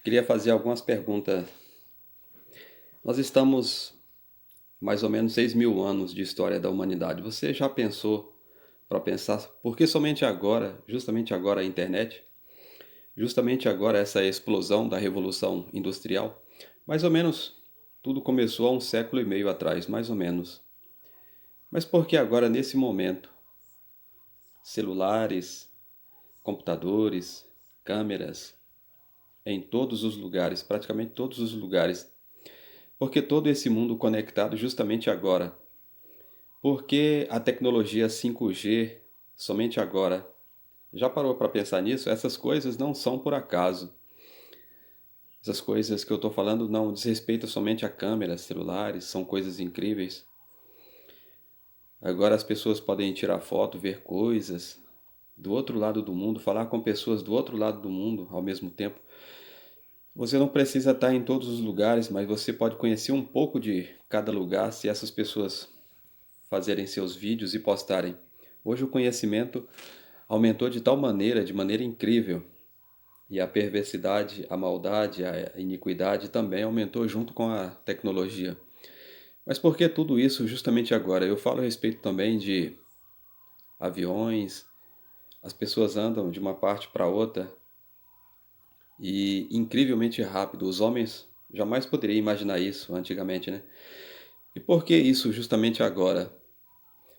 Queria fazer algumas perguntas. Nós estamos mais ou menos 6.000 anos de história da humanidade. Você já pensou para pensar por que somente agora, justamente agora a internet, justamente agora essa explosão da revolução industrial? Mais ou menos tudo começou há um século e meio atrás, mais ou menos. Mas por que agora nesse momento? Celulares, computadores, câmeras, em todos os lugares, praticamente todos os lugares. Porque todo esse mundo conectado justamente agora. Porque a tecnologia 5G somente agora? Já parou para pensar nisso? Essas coisas não são por acaso. Essas coisas que eu estou falando não diz respeito somente a câmeras, celulares, são coisas incríveis. Agora as pessoas podem tirar foto, ver coisas do outro lado do mundo, falar com pessoas do outro lado do mundo ao mesmo tempo. Você não precisa estar em todos os lugares, mas você pode conhecer um pouco de cada lugar se essas pessoas fazerem seus vídeos e postarem. Hoje o conhecimento aumentou de tal maneira, de maneira incrível, e a perversidade, a maldade, a iniquidade também aumentou junto com a tecnologia. Mas por que tudo isso justamente agora? Eu falo a respeito também de aviões, as pessoas andam de uma parte para outra e incrivelmente rápido. Os homens jamais poderiam imaginar isso antigamente, né? E por que isso justamente agora?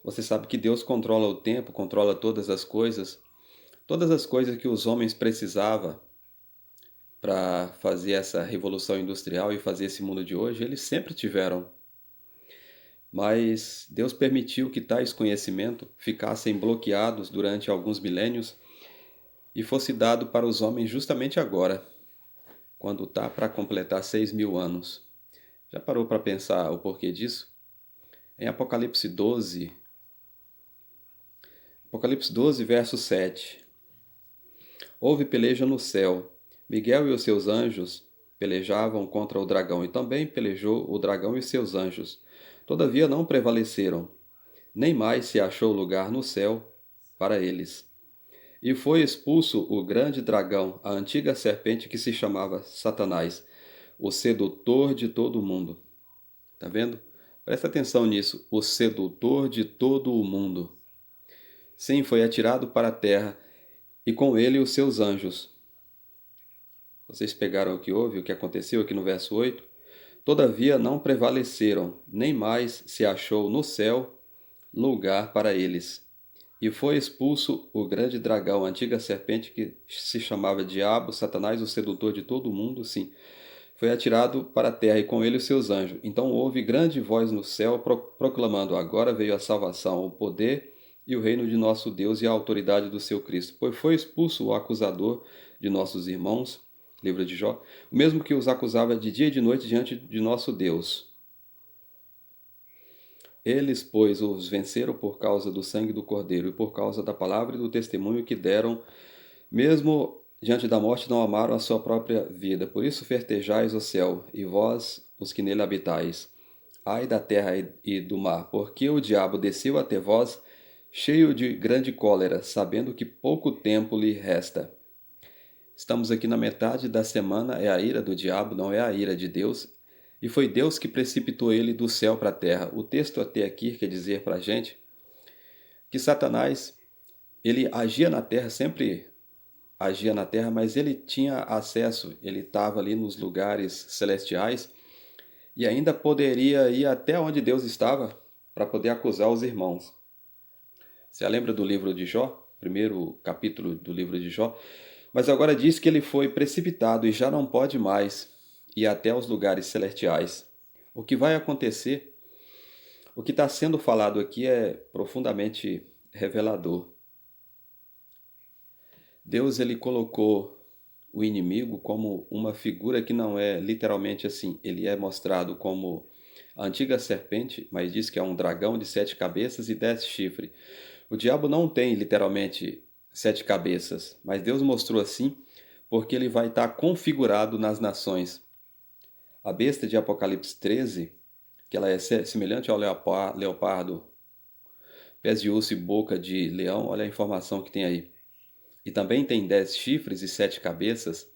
Você sabe que Deus controla o tempo, controla todas as coisas que os homens precisavam para fazer essa revolução industrial e fazer esse mundo de hoje, eles sempre tiveram. Mas Deus permitiu que tais conhecimentos ficassem bloqueados durante alguns milênios e fosse dado para os homens justamente agora, quando está para completar 6.000 anos. Já parou para pensar o porquê disso? Em Apocalipse 12, verso 7. Houve peleja no céu. Miguel e os seus anjos pelejavam contra o dragão, e também pelejou o dragão e seus anjos. Todavia não prevaleceram, nem mais se achou lugar no céu para eles. E foi expulso o grande dragão, a antiga serpente que se chamava Satanás, o sedutor de todo o mundo. Tá vendo? Presta atenção nisso. O sedutor de todo o mundo. Sim, foi atirado para a terra, e com ele os seus anjos. Vocês pegaram o que houve, o que aconteceu aqui no verso 8? Todavia não prevaleceram, nem mais se achou no céu lugar para eles. E foi expulso o grande dragão, a antiga serpente que se chamava Diabo, Satanás, o sedutor de todo o mundo, sim. Foi atirado para a terra e com ele os seus anjos. Então houve grande voz no céu proclamando: Agora veio a salvação, o poder e o reino de nosso Deus e a autoridade do seu Cristo. Pois foi expulso o acusador de nossos irmãos, livro de Jó, o mesmo que os acusava de dia e de noite diante de nosso Deus. Eles, pois, os venceram por causa do sangue do Cordeiro e por causa da palavra e do testemunho que deram, mesmo diante da morte não amaram a sua própria vida. Por isso festejais o céu, e vós, os que nele habitais. Ai da terra e do mar, porque o diabo desceu até vós, cheio de grande cólera, sabendo que pouco tempo lhe resta. Estamos aqui na metade da semana, é a ira do diabo, não é a ira de Deus. E foi Deus que precipitou ele do céu para a terra. O texto até aqui quer dizer para a gente que Satanás, ele agia na terra, sempre agia na terra, mas ele tinha acesso, ele estava ali nos lugares celestiais e ainda poderia ir até onde Deus estava para poder acusar os irmãos. Você lembra do livro de Jó? Primeiro capítulo do livro de Jó? Mas agora diz que ele foi precipitado e já não pode mais ir até os lugares celestiais. O que vai acontecer, o que está sendo falado aqui é profundamente revelador. Deus ele colocou o inimigo como uma figura que não é literalmente assim. Ele é mostrado como a antiga serpente, mas diz que é um dragão de 7 cabeças e 10 chifres. O diabo não tem literalmente 7 cabeças, mas Deus mostrou assim porque ele vai estar configurado nas nações. A besta de Apocalipse 13, que ela é semelhante ao leopardo, pés de urso e boca de leão, olha a informação que tem aí. E também tem 10 chifres e 7 cabeças.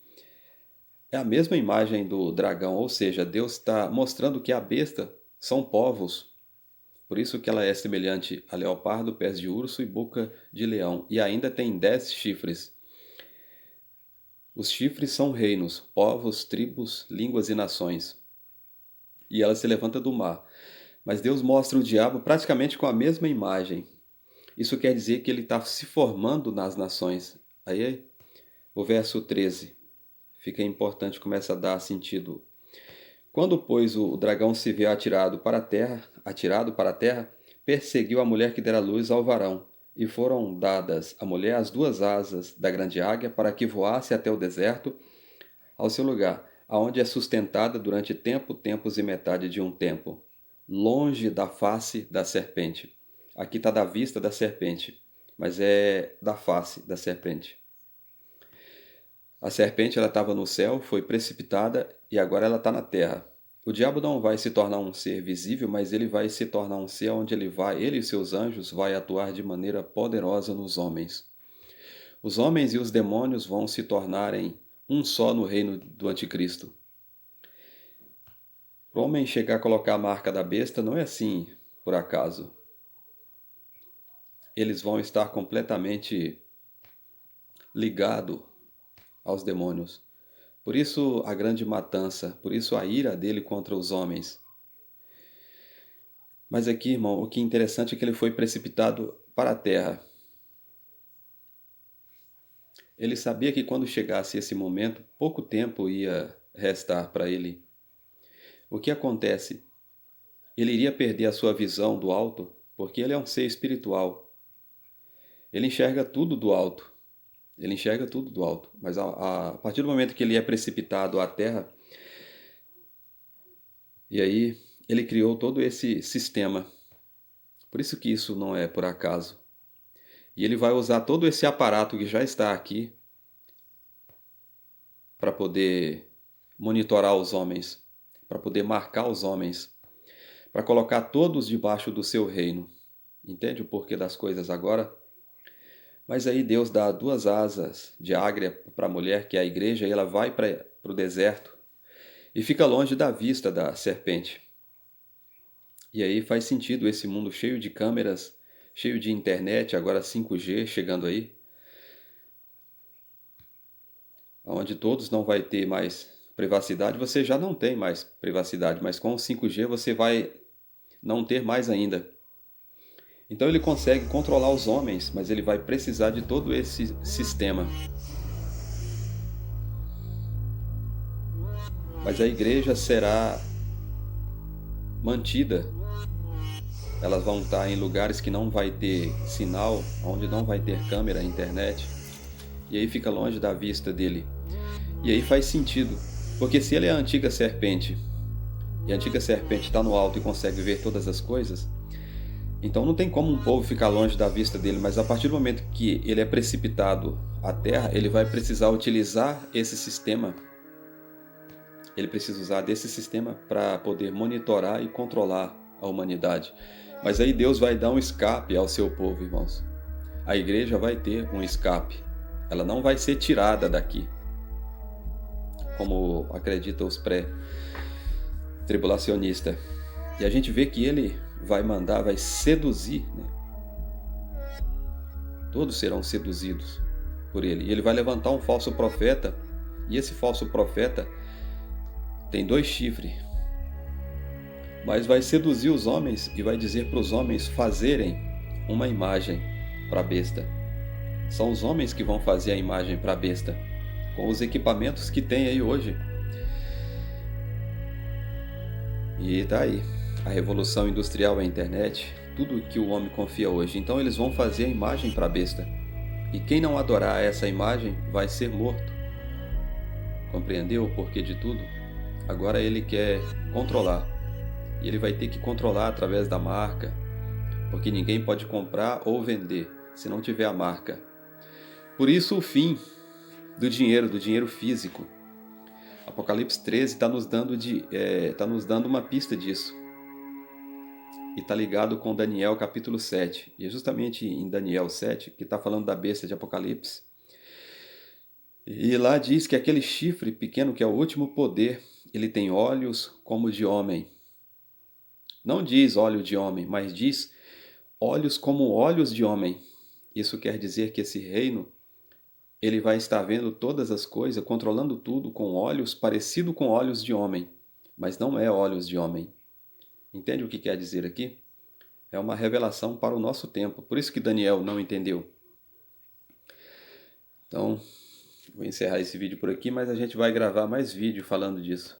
é a mesma imagem do dragão, ou seja, Deus está mostrando que a besta são povos. Por isso que ela é semelhante a leopardo, pés de urso e boca de leão, e ainda tem 10 chifres. Os chifres são reinos, povos, tribos, línguas e nações. E ela se levanta do mar. Mas Deus mostra o diabo praticamente com a mesma imagem. Isso quer dizer que ele está se formando nas nações. Aí, o verso 13. Fica importante, começa a dar sentido. Quando, pois, o dragão se vê atirado para a terra, perseguiu a mulher que dera luz ao varão, e foram dadas à mulher as 2 asas da grande águia para que voasse até o deserto, ao seu lugar, aonde é sustentada durante tempo, tempos e metade de um tempo, longe da face da serpente. Aqui está da vista da serpente, mas é da face da serpente. A serpente ela estava no céu, foi precipitada e agora ela está na terra. O diabo não vai se tornar um ser visível, mas ele vai se tornar um ser onde ele e seus anjos vai atuar de maneira poderosa nos homens. Os homens e os demônios vão se tornarem um só no reino do anticristo. O homem chegar a colocar a marca da besta não é assim por acaso. Eles vão estar completamente ligados aos demônios. Por isso a grande matança, por isso a ira dele contra os homens. Mas aqui, irmão, o que é interessante é que ele foi precipitado para a terra. Ele sabia que quando chegasse esse momento, pouco tempo ia restar para ele. O que acontece? Ele iria perder a sua visão do alto, porque ele é um ser espiritual. Ele enxerga tudo do alto. Ele enxerga tudo do alto. Mas a partir do momento que ele é precipitado à terra, e aí ele criou todo esse sistema. Por isso que isso não é por acaso. E ele vai usar todo esse aparato que já está aqui para poder monitorar os homens, para poder marcar os homens, para colocar todos debaixo do seu reino. Entende o porquê das coisas agora? Mas aí Deus dá 2 asas de águia para a mulher, que é a igreja, e ela vai para o deserto e fica longe da vista da serpente. E aí faz sentido esse mundo cheio de câmeras, cheio de internet, agora 5G chegando aí, onde todos não vai ter mais privacidade. Você já não tem mais privacidade, mas com o 5G você vai não ter mais ainda. Então ele consegue controlar os homens, mas ele vai precisar de todo esse sistema. Mas a igreja será mantida. Elas vão estar em lugares que não vai ter sinal, onde não vai ter câmera, internet. E aí fica longe da vista dele. E aí faz sentido, porque se ele é a antiga serpente, e a antiga serpente está no alto e consegue ver todas as coisas, então não tem como um povo ficar longe da vista dele, mas a partir do momento que ele é precipitado à terra, ele vai precisar utilizar esse sistema. Ele precisa usar desse sistema para poder monitorar e controlar a humanidade. Mas aí Deus vai dar um escape ao seu povo, irmãos. A igreja vai ter um escape. Ela não vai ser tirada daqui, como acreditam os pré-tribulacionistas. E a gente vê que ele vai mandar, vai seduzir, né? Todos serão seduzidos por ele. E ele vai levantar um falso profeta, e esse falso profeta tem 2 chifres, mas vai seduzir os homens e vai dizer para os homens fazerem uma imagem para a besta. São os homens que vão fazer a imagem para a besta, com os equipamentos que tem aí hoje. E tá aí, a revolução industrial, a internet, tudo que o homem confia hoje. Então eles vão fazer a imagem para a besta. E quem não adorar essa imagem vai ser morto. Compreendeu o porquê de tudo? Agora ele quer controlar. E ele vai ter que controlar através da marca, porque ninguém pode comprar ou vender se não tiver a marca. Por isso o fim do dinheiro físico. Apocalipse 13 está nos dando uma pista disso. E está ligado com Daniel capítulo 7. E é justamente em Daniel 7 que está falando da besta de Apocalipse. E lá diz que aquele chifre pequeno, que é o último poder, ele tem olhos como de homem. Não diz olho de homem, mas diz olhos como olhos de homem. Isso quer dizer que esse reino, ele vai estar vendo todas as coisas, controlando tudo com olhos parecido com olhos de homem, mas não é olhos de homem. Entende o que quer dizer aqui? É uma revelação para o nosso tempo. Por isso que Daniel não entendeu. Então, vou encerrar esse vídeo por aqui, mas a gente vai gravar mais vídeo falando disso.